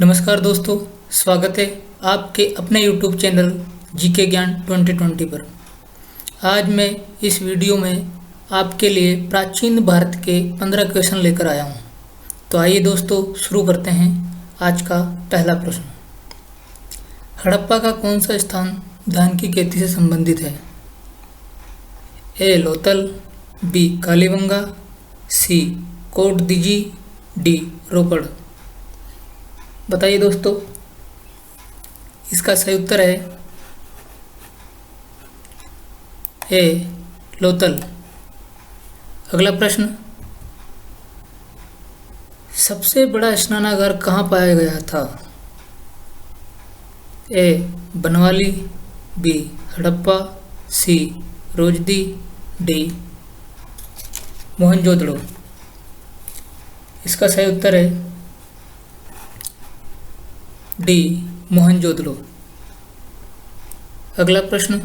नमस्कार दोस्तों, स्वागत है आपके अपने YouTube चैनल जीके ज्ञान 2020 पर। आज मैं इस वीडियो में आपके लिए प्राचीन भारत के 15 क्वेश्चन लेकर आया हूं। तो आइए दोस्तों शुरू करते हैं। आज का पहला प्रश्न, हड़प्पा का कौन सा स्थान धान की खेती से संबंधित है? ए लोथल, बी कालीबंगा, सी कोट दीजी, डी रोपड़। बताइए दोस्तों, इसका सही उत्तर है ए लोथल। अगला प्रश्न, सबसे बड़ा स्नानागार कहाँ पाया गया था? ए बनवाली, बी हड़प्पा, सी रोजदी, डी मोहनजोदड़ो। इसका सही उत्तर है डी मोहनजोदड़ो। अगला प्रश्न,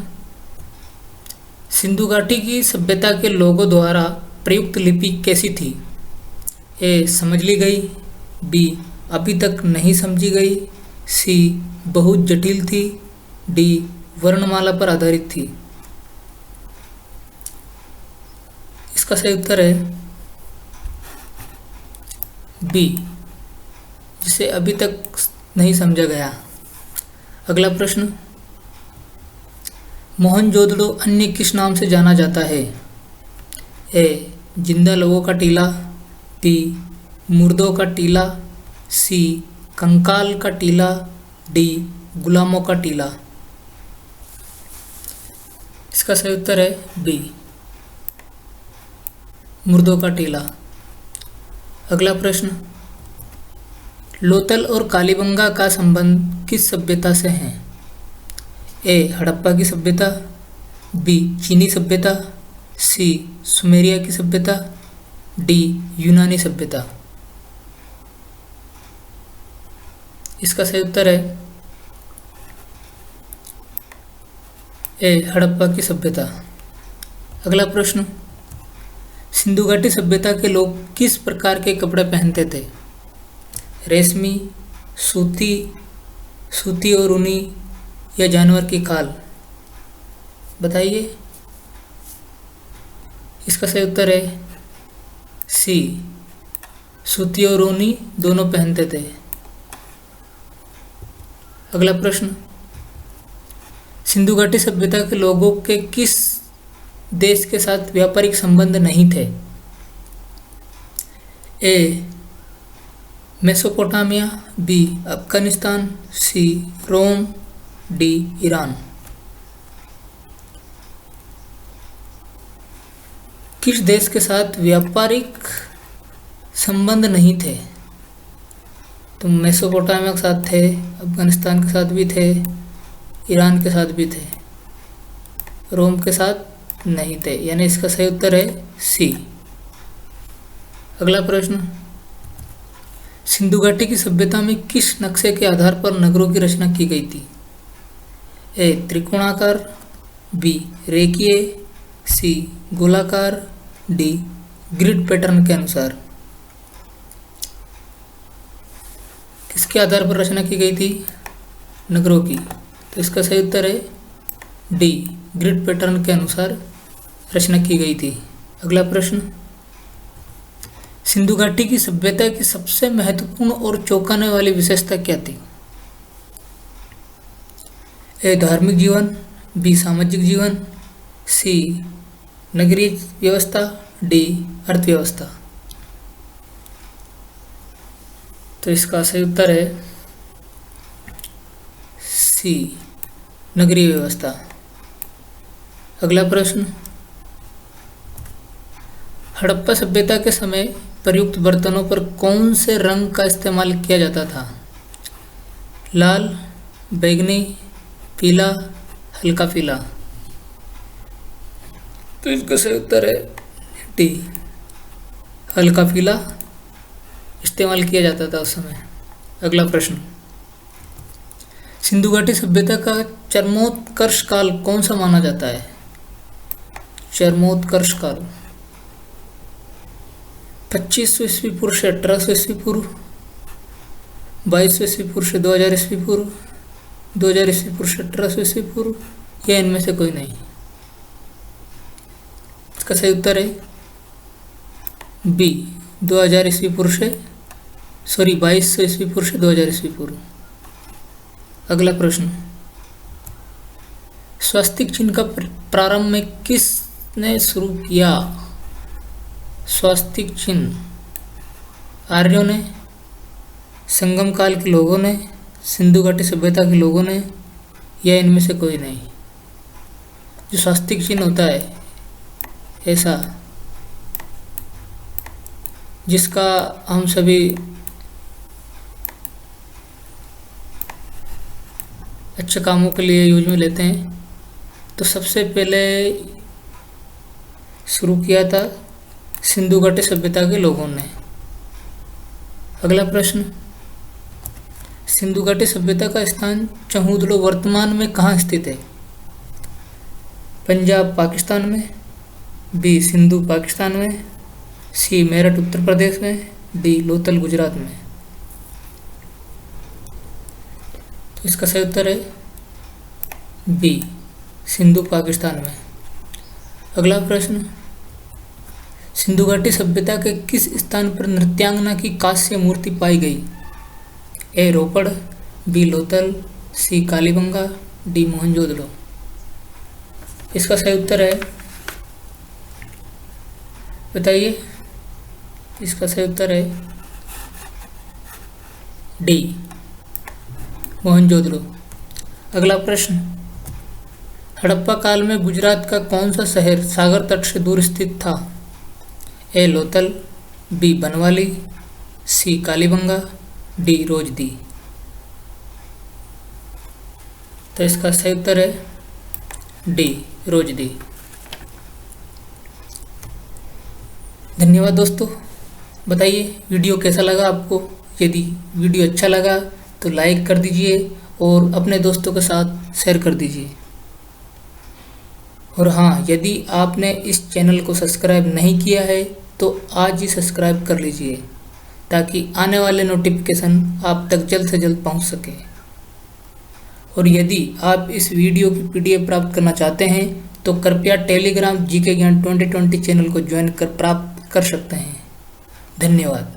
सिंधु घाटी की सभ्यता के लोगों द्वारा प्रयुक्त लिपि कैसी थी? ए समझ ली गई, बी अभी तक नहीं समझी गई, सी बहुत जटिल थी, डी वर्णमाला पर आधारित थी। इसका सही उत्तर है बी, जिसे अभी तक नहीं समझा गया। अगला प्रश्न, मोहनजोदड़ो अन्य किस नाम से जाना जाता है? ए जिंदा लोगों का टीला, बी मुर्दों का टीला, सी कंकाल का टीला, डी गुलामों का टीला। इसका सही उत्तर है बी मुर्दों का टीला। अगला प्रश्न, लोथल और कालीबंगा का संबंध किस सभ्यता से है? ए हड़प्पा की सभ्यता, बी चीनी सभ्यता, सी सुमेरिया की सभ्यता, डी यूनानी सभ्यता। इसका सही उत्तर है ए हड़प्पा की सभ्यता। अगला प्रश्न, सिंधु घाटी सभ्यता के लोग किस प्रकार के कपड़े पहनते थे? रेशमी, सूती और ऊनी, या जानवर की खाल? बताइए। इसका सही उत्तर है सी, सूती और ऊनी दोनों पहनते थे। अगला प्रश्न, सिंधु घाटी सभ्यता के लोगों के किस देश के साथ व्यापारिक संबंध नहीं थे? ए मेसोपोटामिया, बी अफगानिस्तान, सी रोम, डी ईरान। किस देश के साथ व्यापारिक संबंध नहीं थे? तो मेसोपोटामिया के साथ थे, अफगानिस्तान के साथ भी थे, ईरान के साथ भी थे, रोम के साथ नहीं थे। यानी इसका सही उत्तर है सी। अगला प्रश्न, सिंधु घाटी की सभ्यता में किस नक्शे के आधार पर नगरों की रचना की गई थी? ए त्रिकोणाकार, बी रेखीय, सी गोलाकार, डी ग्रिड पैटर्न के अनुसार। किसके आधार पर रचना की गई थी? नगरों की। तो इसका सही उत्तर है डी ग्रिड पैटर्न के अनुसार रचना की गई थी। अगला प्रश्न, सिंधु घाटी की सभ्यता की सबसे महत्वपूर्ण और चौंकाने वाली विशेषता क्या थी? ए धार्मिक जीवन, बी सामाजिक जीवन, सी नगरीय व्यवस्था, डी अर्थव्यवस्था। तो इसका सही उत्तर है सी नगरीय व्यवस्था। अगला प्रश्न, हड़प्पा सभ्यता के समय प्रयुक्त बर्तनों पर कौन से रंग का इस्तेमाल किया जाता था? लाल, बैंगनी, पीला, हल्का पीला। तो इसका सही उत्तर है डी हल्का पीला इस्तेमाल किया जाता था उस समय। अगला प्रश्न, सिंधु घाटी सभ्यता का चरमोत्कर्ष काल कौन सा माना जाता है? चरमोत्कर्ष काल 2500 ईस्वी पूर्व से 1800 ईस्वी पूर्व, 2200 ईस्वी पूर्व से 2000 ईस्वी पूर्व, 2000 ईस्वी पूर्व से 1800 ईस्वी पूर्व, या इनमें से कोई नहीं। इसका सही उत्तर है बी, 2000 ईस्वी पूर्व से 2200 ईस्वी पूर्व से 2000 ईस्वी पूर्व। अगला प्रश्न, स्वास्तिक चिन्ह का प्रारंभ में किसने शुरू किया? स्वास्तिक चिन्ह आर्यों ने, संगम काल के लोगों ने, सिंधु घाटी सभ्यता के लोगों ने, या इनमें से कोई नहीं। जो स्वास्तिक चिन्ह होता है ऐसा जिसका हम सभी अच्छे कामों के लिए यूज में लेते हैं, तो सबसे पहले शुरू किया था सिंधु घाटी सभ्यता के लोगों ने। अगला प्रश्न, सिंधु घाटी सभ्यता का स्थान चहुदड़ो वर्तमान में कहाँ स्थित है? पंजाब पाकिस्तान में, बी सिंधु पाकिस्तान में, सी मेरठ उत्तर प्रदेश में, डी लोथल गुजरात में। तो इसका सही उत्तर है बी सिंधु पाकिस्तान में। अगला प्रश्न, सिंधु घाटी सभ्यता के किस स्थान पर नृत्यांगना की कांस्य मूर्ति पाई गई? ए रोपड़, बी लोथल, सी कालीबंगा, डी मोहनजोदड़ो। इसका सही उत्तर है, बताइए। इसका सही उत्तर है डी मोहनजोदड़ो। अगला प्रश्न, हड़प्पा काल में गुजरात का कौन सा शहर सागर तट से दूर स्थित था? ए लोथल, बी बनवाली, सी कालीबंगा, डी रोजदी। तो इसका सही उत्तर है डी रोजदी। धन्यवाद दोस्तों। बताइए वीडियो कैसा लगा आपको। यदि वीडियो अच्छा लगा तो लाइक कर दीजिए और अपने दोस्तों के साथ शेयर कर दीजिए। और हाँ, यदि आपने इस चैनल को सब्सक्राइब नहीं किया है तो आज ही सब्सक्राइब कर लीजिए ताकि आने वाले नोटिफिकेशन आप तक जल्द से जल्द पहुंच सके। और यदि आप इस वीडियो की PDF प्राप्त करना चाहते हैं तो कृपया टेलीग्राम GK ज्ञान 2020 चैनल को ज्वाइन कर प्राप्त कर सकते हैं। धन्यवाद।